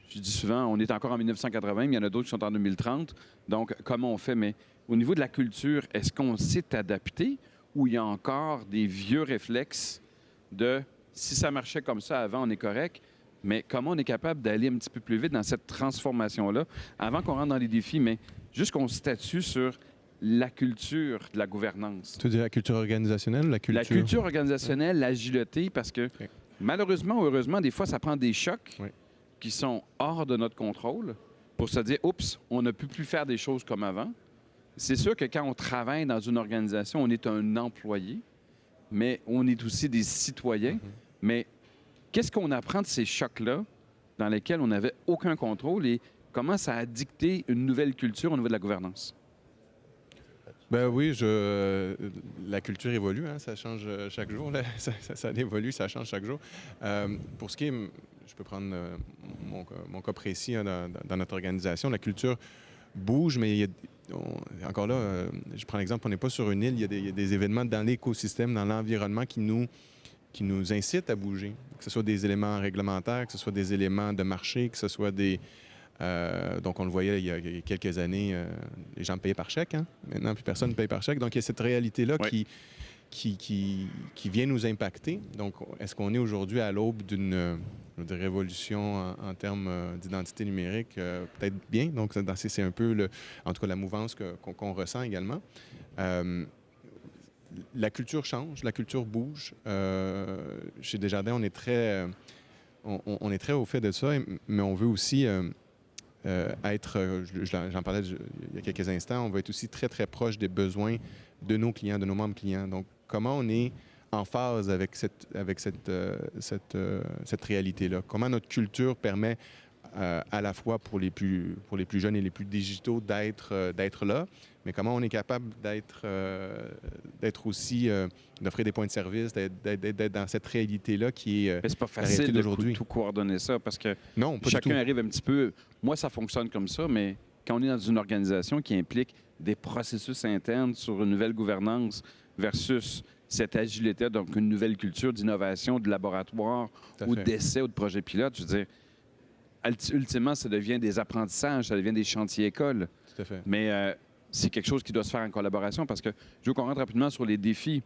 je dis souvent, on est encore en 1980, mais il y en a d'autres qui sont en 2030. Donc, comment on fait? Mais au niveau de la culture, est-ce qu'on s'est adapté ou il y a encore des vieux réflexes de si ça marchait comme ça avant, on est correct, mais comment on est capable d'aller un petit peu plus vite dans cette transformation-là, avant qu'on rentre dans les défis, mais juste qu'on statue sur la culture de la gouvernance. Tu veux dire la culture organisationnelle ou la culture? La culture organisationnelle, l'agilité, parce que malheureusement ou heureusement, des fois, ça prend des chocs qui sont hors de notre contrôle pour se dire, oups, on ne peut plus faire des choses comme avant. C'est sûr que quand on travaille dans une organisation, on est un employé, mais on est aussi des citoyens. Mais qu'est-ce qu'on apprend de ces chocs-là dans lesquels on n'avait aucun contrôle et comment ça a dicté une nouvelle culture au niveau de la gouvernance? Ben oui, la culture évolue, hein, ça change chaque jour. Là. Ça évolue, ça change chaque jour. Pour ce qui est, je peux prendre mon cas précis hein, dans notre organisation, la culture bouge, mais encore là, je prends l'exemple, on n'est pas sur une île, il y a des événements dans l'écosystème, dans l'environnement qui nous incitent à bouger, que ce soit des éléments réglementaires, que ce soit des éléments de marché, que ce soit des... donc, on le voyait il y a quelques années, les gens payaient par chèque. Hein? Maintenant, plus personne ne paye par chèque. Donc, il y a cette réalité-là qui vient nous impacter. Donc, est-ce qu'on est aujourd'hui à l'aube d'une révolution en termes d'identité numérique? Peut-être bien. Donc, c'est un peu, en tout cas, la mouvance qu'on ressent également. La culture change, la culture bouge. Chez Desjardins, on est très au fait de ça, mais on veut aussi... j'en parlais il y a quelques instants, on va être aussi très, très proche des besoins de nos clients, de nos membres clients. Donc, comment on est en phase avec cette réalité-là? Comment notre culture permet à la fois pour les plus jeunes et les plus digitaux d'être là, mais comment on est capable d'être aussi, d'offrir des points de service, d'être dans cette réalité-là qui est c'est pas facile de tout coordonner ça parce que non, pas chacun du tout. arrive un petit peu... Moi, ça fonctionne comme ça, mais quand on est dans une organisation qui implique des processus internes sur une nouvelle gouvernance versus cette agilité, donc une nouvelle culture d'innovation, de laboratoire ou d'essai ou de projet pilote, je veux dire, ultimement, ça devient des apprentissages, ça devient des chantiers écoles. Tout à fait. Mais c'est quelque chose qui doit se faire en collaboration parce que je veux qu'on rentre rapidement sur les défis.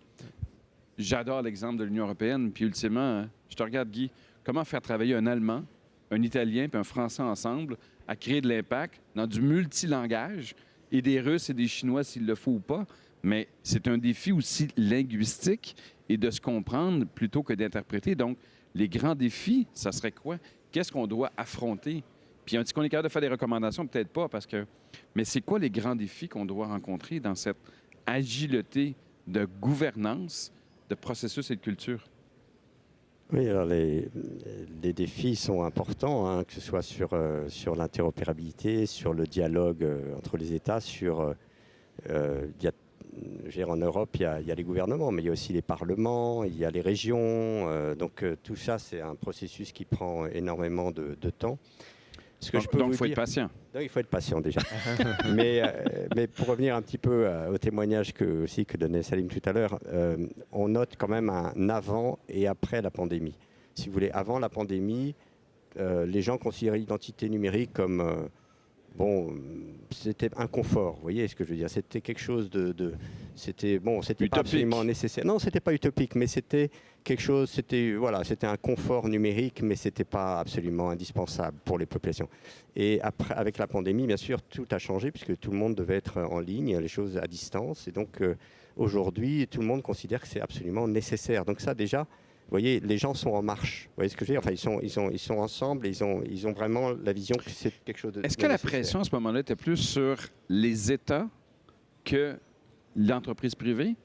J'adore l'exemple de l'Union européenne, puis ultimement, je te regarde, Guy, comment faire travailler un Allemand, un Italien puis un Français ensemble à créer de l'impact dans du multilangage et des Russes et des Chinois s'il le faut ou pas. Mais c'est un défi aussi linguistique et de se comprendre plutôt que d'interpréter. Donc, les grands défis, ça serait quoi? Qu'est-ce qu'on doit affronter? Puis est-ce qu'on est capable de faire des recommandations? Peut-être pas, parce que... Mais c'est quoi les grands défis qu'on doit rencontrer dans cette agilité de gouvernance, de processus et de culture? Oui, alors les défis sont importants, hein, que ce soit sur l'interopérabilité, sur le dialogue entre les États, je veux dire, en Europe, il y a les gouvernements, mais il y a aussi les parlements, il y a les régions. Donc tout ça, c'est un processus qui prend énormément de temps. Ce que je peux Donc, vous il faut être dire- patient. Non, il faut être patient déjà. mais pour revenir un petit peu au témoignage que donnait Salim tout à l'heure, on note quand même un avant et après la pandémie. Si vous voulez, avant la pandémie, les gens considéraient l'identité numérique comme... bon, c'était un confort, vous voyez ce que je veux dire. C'était quelque chose c'était bon, c'était pas Utopique. absolument nécessaire. Non, c'était pas utopique, mais c'était quelque chose, c'était un confort numérique, mais c'était pas absolument indispensable pour les populations. Et après, avec la pandémie, bien sûr, tout a changé puisque tout le monde devait être en ligne, les choses à distance. Et donc aujourd'hui, tout le monde considère que c'est absolument nécessaire. Donc ça, déjà. Vous voyez, les gens sont en marche. Vous voyez ce que je veux dire? Enfin, ils sont ensemble, ils ont vraiment la vision que c'est quelque chose de Est-ce de que la nécessaire. pression à ce moment-là était plus sur les États que l'entreprise privée?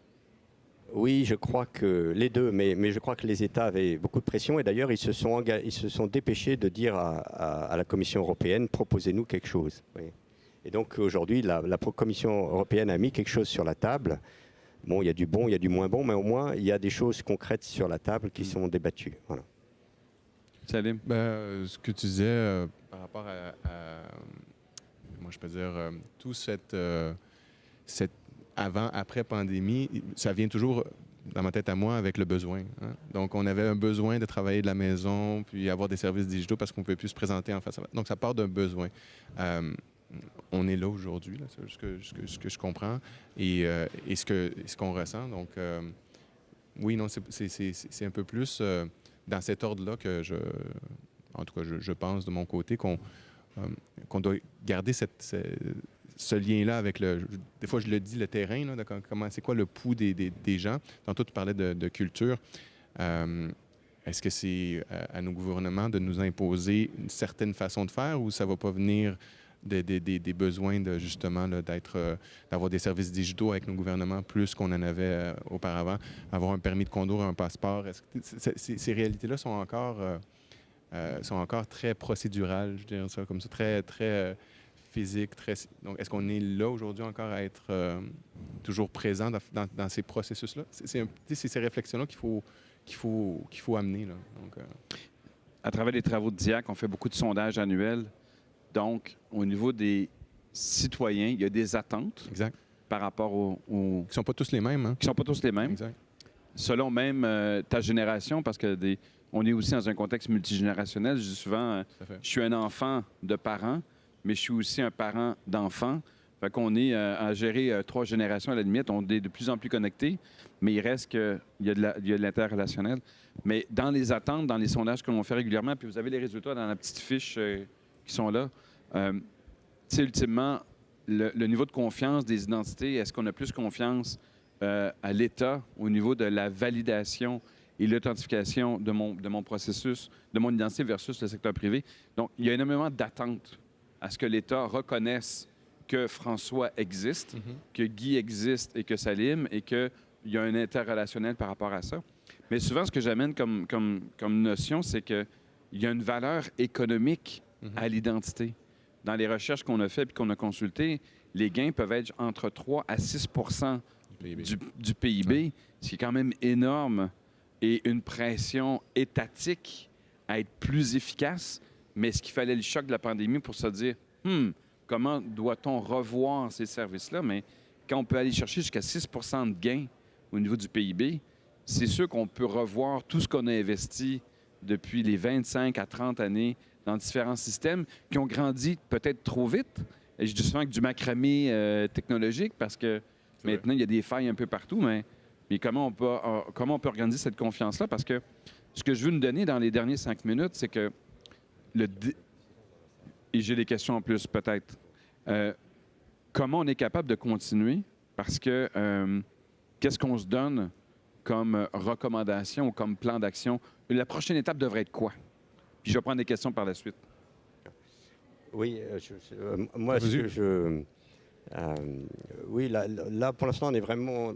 Oui, je crois que les deux, mais je crois que les États avaient beaucoup de pression et d'ailleurs ils se sont dépêchés de dire à la Commission européenne, proposez-nous quelque chose. Vous voyez. Et donc aujourd'hui, la Commission européenne a mis quelque chose sur la table. Bon, il y a du bon, il y a du moins bon, mais au moins il y a des choses concrètes sur la table qui sont débattues. Voilà. Salim? Ce que tu disais par rapport moi je peux dire, tout cette avant-après pandémie, ça vient toujours dans ma tête à moi avec le besoin. Hein. Donc, on avait un besoin de travailler de la maison, puis avoir des services digitaux parce qu'on ne pouvait plus se présenter en face à face. Donc, ça part d'un besoin. On est là aujourd'hui, là, c'est ce que je comprends et ce qu'on ressent. Donc, oui, non, c'est un peu plus dans cet ordre-là que en tout cas, je pense de mon côté qu'on doit garder ce lien-là avec des fois je le dis, le terrain, là, c'est quoi le pouls des gens. Tantôt, tu parlais de culture. Est-ce que c'est à nos gouvernements de nous imposer une certaine façon de faire ou ça ne va pas venir des besoins de justement là, d'avoir des services digitaux avec nos gouvernements plus qu'on en avait auparavant, avoir un permis de conduire, un passeport? Ces réalités-là sont encore très procédurales, je dirais ça comme ça, très, très physiques. Donc, est-ce qu'on est là aujourd'hui encore à être toujours présent dans ces processus-là? C'est ces réflexions-là qu'il faut amener. Là. Donc, À travers les travaux de DIAC, on fait beaucoup de sondages annuels. Donc, au niveau des citoyens, il y a des attentes exact. par rapport aux... Qui ne sont pas tous les mêmes. Hein? qui ne sont pas tous les mêmes. Exact. Selon même ta génération, parce que on est aussi dans un contexte multigénérationnel. Je dis souvent, je suis un enfant de parents, mais je suis aussi un parent d'enfants. Fait qu'on est à gérer 3 générations à la limite. On est de plus en plus connectés, mais il reste qu'il y a de l'interrelationnel. Mais dans les attentes, dans les sondages que l'on fait régulièrement, puis vous avez les résultats dans la petite fiche qui sont là, tu sais, ultimement, le niveau de confiance des identités, est-ce qu'on a plus confiance à l'État au niveau de la validation et l'authentification de mon processus, de mon identité versus le secteur privé? Donc, il y a énormément d'attentes à ce que l'État reconnaisse que François existe, que Guy existe et que Salim, et qu'il y a un interrelationnel par rapport à ça. Mais souvent, ce que j'amène comme notion, c'est qu'il y a une valeur économique à l'identité. Dans les recherches qu'on a faites et qu'on a consultées, les gains peuvent être entre 3 à 6 du PIB, ce qui est quand même énorme, et une pression étatique à être plus efficace. Mais est-ce qu'il fallait le choc de la pandémie pour se dire comment doit-on revoir ces services-là? Mais quand on peut aller chercher jusqu'à 6 de gains au niveau du PIB, c'est sûr qu'on peut revoir tout ce qu'on a investi depuis les 25 à 30 années dans différents systèmes qui ont grandi peut-être trop vite. Et je dis souvent que du macramé technologique parce que maintenant, il y a des failles un peu partout, mais comment on peut organiser cette confiance-là? Parce que ce que je veux nous donner dans les derniers 5 minutes, c'est que et j'ai des questions en plus peut-être. Comment on est capable de continuer? Parce que qu'est-ce qu'on se donne comme recommandation ou comme plan d'action? La prochaine étape devrait être quoi? Puis je vais prendre des questions par la suite. Oui, moi, ce Vas-y. que je... oui, là, pour l'instant, on est vraiment,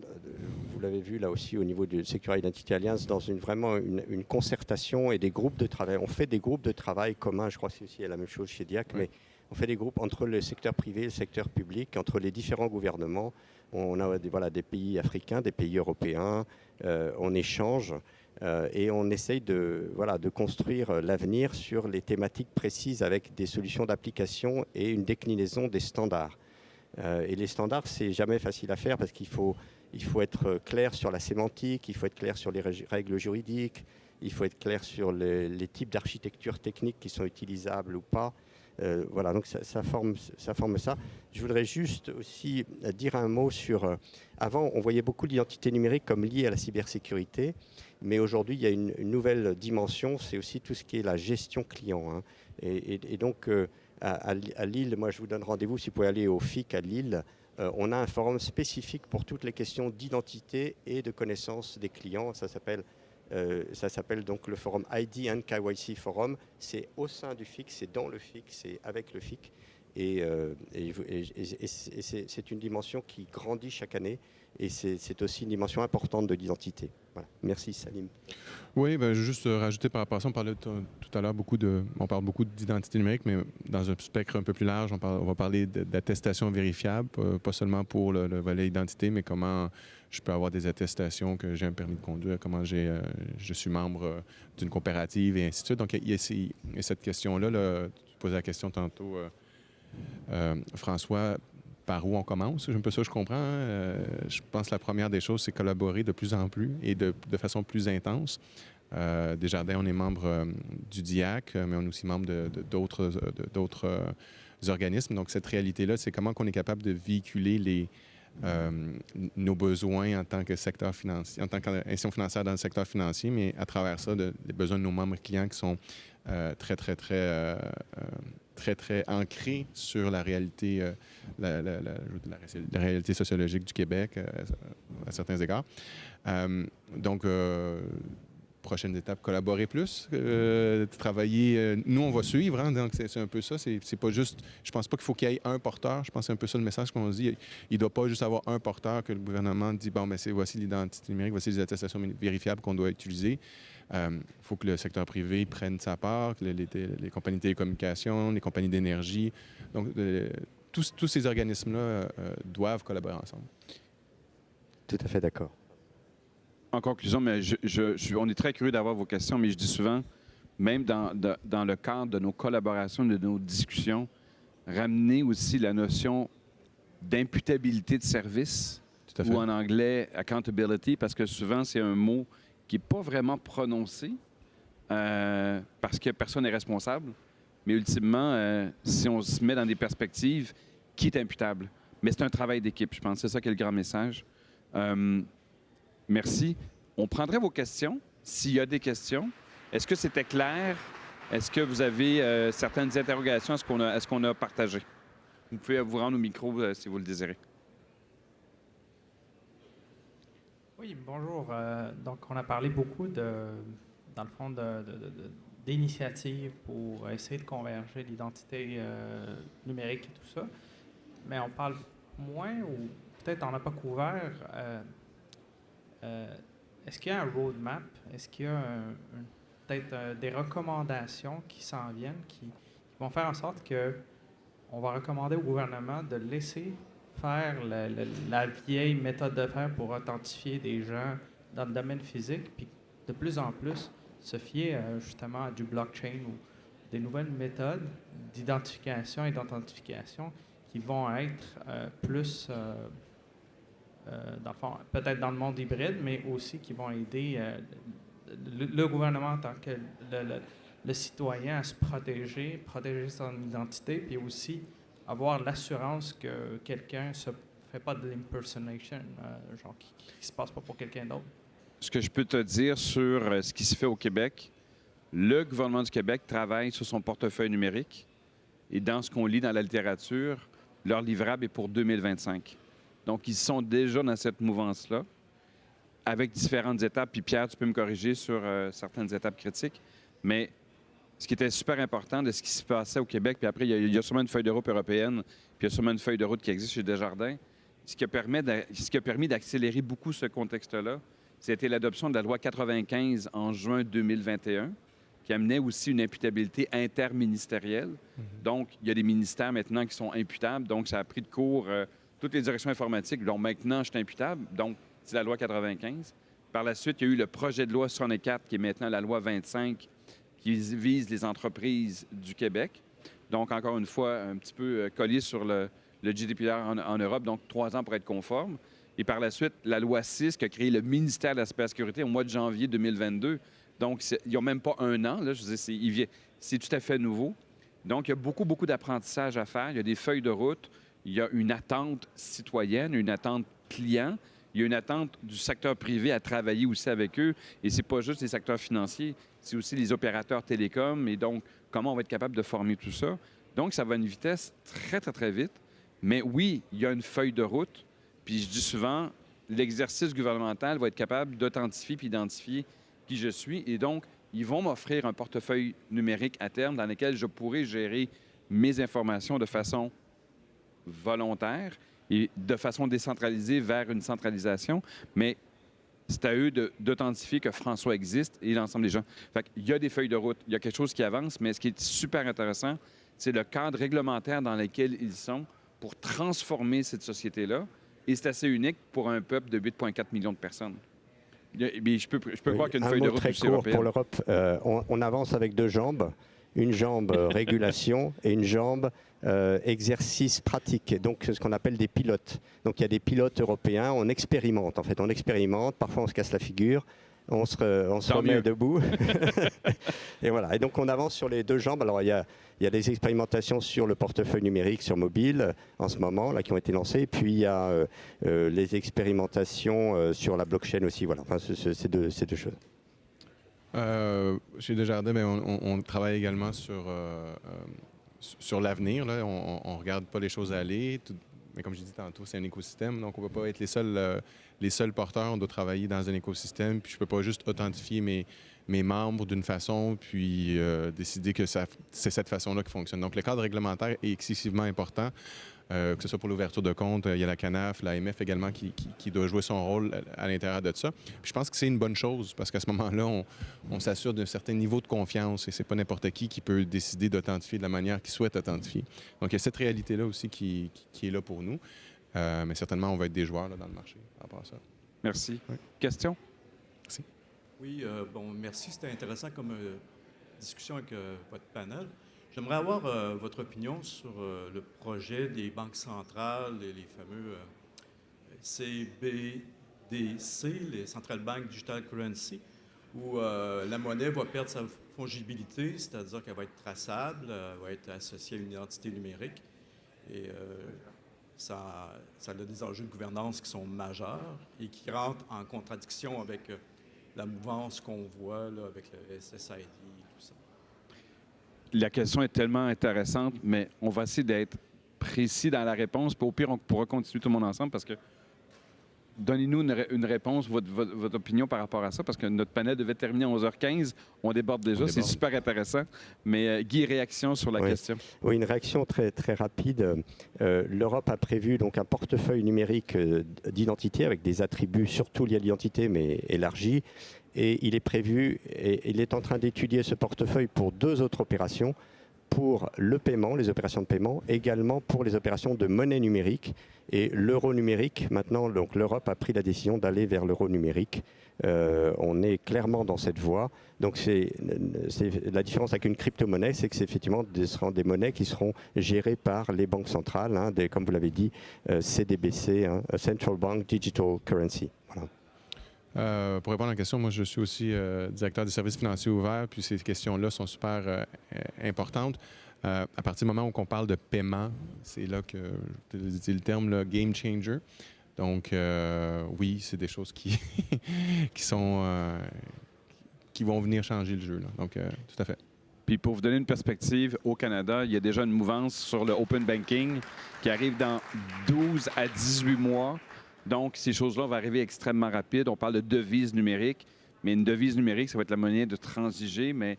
vous l'avez vu là aussi au niveau du Secure Identity Alliance, dans vraiment une concertation et des groupes de travail. On fait des groupes de travail communs, je crois que c'est aussi la même chose chez DIAC, Oui. mais on fait des groupes entre le secteur privé et le secteur public, entre les différents gouvernements. On a voilà, des pays africains, des pays européens, on échange. Et on essaye voilà, de construire l'avenir sur les thématiques précises avec des solutions d'application et une déclinaison des standards. Et les standards, c'est jamais facile à faire parce qu'il faut être clair sur la sémantique, il faut être clair sur les règles juridiques, il faut être clair sur les types d'architecture technique qui sont utilisables ou pas. Voilà, donc ça forme ça. Je voudrais juste aussi dire un mot sur... avant, on voyait beaucoup l'identité numérique comme liée à la cybersécurité, mais aujourd'hui, il y a une nouvelle dimension, c'est aussi tout ce qui est la gestion client. Hein. Et donc, à Lille, moi, je vous donne rendez-vous, si vous pouvez aller au FIC à Lille, on a un forum spécifique pour toutes les questions d'identité et de connaissance des clients. Ça s'appelle donc le forum ID and KYC Forum. C'est au sein du FIC, c'est dans le FIC, c'est avec le FIC. Et c'est une dimension qui grandit chaque année. Et c'est aussi une dimension importante de l'identité. Voilà. Merci, Salim. Oui, ben, je vais juste rajouter par rapport à ça, on parlait tout à l'heure on parle beaucoup d'identité numérique, mais dans un spectre un peu plus large, on va parler d'attestation vérifiable, pas seulement pour le volet identité, mais comment je peux avoir des attestations que j'ai un permis de conduire, comment je suis membre d'une coopérative et ainsi de suite. Donc, il y a cette question-là, tu posais la question tantôt, François, par où on commence? C'est un peu ça que je comprends. Je pense que la première des choses, c'est collaborer de plus en plus et de façon plus intense. Desjardins, on est membre du DIAC, mais on est aussi membre d'autres organismes. Donc, cette réalité-là, c'est comment on est capable de véhiculer nos besoins en tant que secteur financier, en tant qu'institution financière dans le secteur financier, mais à travers ça, les besoins de nos membres clients qui sont très ancrés sur la réalité, la réalité sociologique du Québec à certains égards. Donc, prochaine étape, collaborer plus, travailler. Nous, on va suivre, hein, donc c'est un peu ça. C'est pas juste. Je pense pas qu'il faut qu'il y ait un porteur. Je pense que c'est un peu ça le message qu'on dit. Il doit pas juste avoir un porteur que le gouvernement dit bon, mais voici l'identité numérique, voici les attestations vérifiables qu'on doit utiliser. Il faut que le secteur privé prenne sa part, que les compagnies de télécommunications, les compagnies d'énergie. Donc, tous ces organismes-là doivent collaborer ensemble. Tout à fait d'accord. En conclusion, mais on est très curieux d'avoir vos questions, mais je dis souvent, même dans le cadre de nos collaborations, de nos discussions, ramener aussi la notion d'imputabilité de service, Tout à fait. ou en anglais, accountability, parce que souvent, c'est un mot qui n'est pas vraiment prononcé parce que personne n'est responsable. Mais ultimement, si on se met dans des perspectives, qui est imputable? Mais c'est un travail d'équipe, je pense. C'est ça qui est le grand message. Merci. On prendrait vos questions, s'il y a des questions. Est-ce que c'était clair? Est-ce que vous avez certaines interrogations à ce qu'on a partagé? Vous pouvez vous rendre au micro si vous le désirez. Oui, bonjour. Donc, on a parlé beaucoup dans le fond, d'initiatives pour essayer de converger l'identité numérique et tout ça. Mais on parle moins, ou peut-être on n'a pas couvert, est-ce qu'il y a un roadmap? Est-ce qu'il y a peut-être des recommandations qui s'en viennent, qui vont faire en sorte qu'on va recommander au gouvernement de laisser faire la vieille méthode de faire pour authentifier des gens dans le domaine physique, puis de plus en plus se fier justement à du blockchain ou des nouvelles méthodes d'identification et d'authentification qui vont être plus, dans le fond, peut-être dans le monde hybride, mais aussi qui vont aider le gouvernement en tant que le citoyen à se protéger son identité, puis aussi avoir l'assurance que quelqu'un ne se fait pas de l'impersonation, genre qui ne se passe pas pour quelqu'un d'autre. Ce que je peux te dire sur ce qui se fait au Québec, le gouvernement du Québec travaille sur son portefeuille numérique et dans ce qu'on lit dans la littérature, leur livrable est pour 2025. Donc, ils sont déjà dans cette mouvance-là avec différentes étapes. Puis Pierre, tu peux me corriger sur certaines étapes critiques, mais ce qui était super important de ce qui se passait au Québec. Puis après, il y a sûrement une feuille de route européenne, puis il y a sûrement une feuille de route qui existe chez Desjardins. Ce qui a permis d'accélérer beaucoup ce contexte-là, c'était l'adoption de la loi 95 en juin 2021, qui amenait aussi une imputabilité interministérielle. Donc, il y a des ministères maintenant qui sont imputables. Donc, ça a pris de court toutes les directions informatiques. Donc, maintenant, je suis imputable. Donc, c'est la loi 95. Par la suite, il y a eu le projet de loi 64, qui est maintenant la loi 25, qui vise les entreprises du Québec. Donc, encore une fois, un petit peu collé sur le GDPR en Europe, donc 3 ans pour être conforme. Et par la suite, la loi 6 qui a créé le ministère de la cybersécurité au mois de janvier 2022. Donc, ils n'ont même pas 1 an. Là, je veux dire, c'est tout à fait nouveau. Donc, il y a beaucoup, beaucoup d'apprentissage à faire. Il y a des feuilles de route. Il y a une attente citoyenne, une attente client. Il y a une attente du secteur privé à travailler aussi avec eux. Et ce n'est pas juste les secteurs financiers, c'est aussi les opérateurs télécoms. Et donc, comment on va être capable de former tout ça? Donc, ça va à une vitesse très, très, très vite. Mais oui, il y a une feuille de route. Puis je dis souvent, l'exercice gouvernemental va être capable d'authentifier puis identifier qui je suis. Et donc, ils vont m'offrir un portefeuille numérique à terme dans lequel je pourrai gérer mes informations de façon volontaire et de façon décentralisée vers une centralisation. Mais c'est à eux d'authentifier que François existe et l'ensemble des gens. Fait qu'il y a des feuilles de route, il y a quelque chose qui avance, mais ce qui est super intéressant, c'est le cadre réglementaire dans lequel ils sont pour transformer cette société-là. Et c'est assez unique pour un peuple de 8,4 millions de personnes. Mais je peux croire qu'il y a une feuille de route très aussi court européenne. pour l'Europe. On avance avec 2 jambes. Une jambe régulation et une jambe exercice pratique. Donc, ce qu'on appelle des pilotes. Donc, il y a des pilotes européens. On expérimente. En fait, on expérimente. Parfois, on se casse la figure. On se remet debout. Et voilà. Et donc, on avance sur les 2 jambes. Alors, il y a des expérimentations sur le portefeuille numérique, sur mobile, en ce moment, là, qui ont été lancées. Et puis, il y a les expérimentations sur la blockchain aussi. Voilà. Enfin, c'est deux choses. Chez Desjardins, on travaille également sur l'avenir. Là. On ne regarde pas les choses aller. Mais comme j'ai dit tantôt, c'est un écosystème, donc on ne peut pas être les seuls porteurs. On doit travailler dans un écosystème, puis je ne peux pas juste authentifier mes membres d'une façon, puis décider que c'est cette façon-là qui fonctionne. Donc le cadre réglementaire est excessivement important, que ce soit pour l'ouverture de compte. Il y a la CANAF, l'AMF également qui doit jouer son rôle à l'intérieur de ça. Puis je pense que c'est une bonne chose, parce qu'à ce moment-là, on s'assure d'un certain niveau de confiance, et c'est pas n'importe qui peut décider d'authentifier de la manière qu'il souhaite authentifier. Donc il y a cette réalité-là aussi qui est là pour nous, mais certainement on va être des joueurs là, dans le marché par rapport à ça. Merci. Oui. Question? Merci. Oui, merci. C'était intéressant comme discussion avec votre panel. J'aimerais avoir votre opinion sur le projet des banques centrales et les fameux CBDC, les Central Bank Digital Currency, où la monnaie va perdre sa fongibilité, c'est-à-dire qu'elle va être traçable, va être associée à une identité numérique. Et ça a des enjeux de gouvernance qui sont majeurs et qui rentrent en contradiction avec la mouvance qu'on voit là, avec le SSID et tout ça. La question est tellement intéressante, mais on va essayer d'être précis dans la réponse. Puis au pire, on pourra continuer tout le monde ensemble parce que donnez-nous une réponse, votre opinion par rapport à ça, parce que notre panel devait terminer à 11h15. On déborde déjà, c'est super intéressant. Mais Guy, réaction sur la question. Oui, une réaction très, très rapide. L'Europe a prévu donc un portefeuille numérique d'identité avec des attributs surtout liés à l'identité, mais élargis. Et il est prévu, et il est en train d'étudier ce portefeuille pour 2 autres opérations, pour le paiement, les opérations de paiement, également pour les opérations de monnaie numérique. Et l'euro numérique, maintenant, donc l'Europe a pris la décision d'aller vers l'euro numérique. On est clairement dans cette voie. Donc c'est la différence avec une crypto-monnaie, c'est que c'est effectivement des monnaies qui seront gérées par les banques centrales, hein, comme vous l'avez dit, CDBC, hein, Central Bank Digital Currency. Voilà. Pour répondre à la question, moi, je suis aussi directeur des services financiers ouverts, puis ces questions-là sont super importantes. À partir du moment où on parle de paiement, c'est là que c'est le terme là, game changer. Donc, oui, c'est des choses qui qui vont venir changer le jeu. Là. Donc, tout à fait. Puis pour vous donner une perspective, au Canada, il y a déjà une mouvance sur le open banking qui arrive dans 12 à 18 mois. Donc, ces choses-là vont arriver extrêmement rapide. On parle de devise numérique, mais une devise numérique, ça va être la monnaie de transiger, mais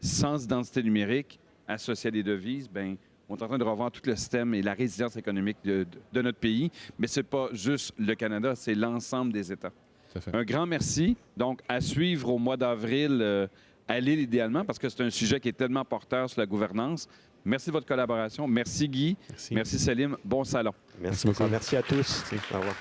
sans identité numérique associée à des devises, bien, on est en train de revoir tout le système et la résilience économique de notre pays. Mais ce n'est pas juste le Canada, c'est l'ensemble des États. Tout à fait. Un grand merci. Donc, à suivre au mois d'avril à Lille, idéalement, parce que c'est un sujet qui est tellement porteur sur la gouvernance. Merci de votre collaboration. Merci, Guy. Merci. Merci, Salim. Bon salon. Merci beaucoup. beaucoup. Merci à tous. Au revoir.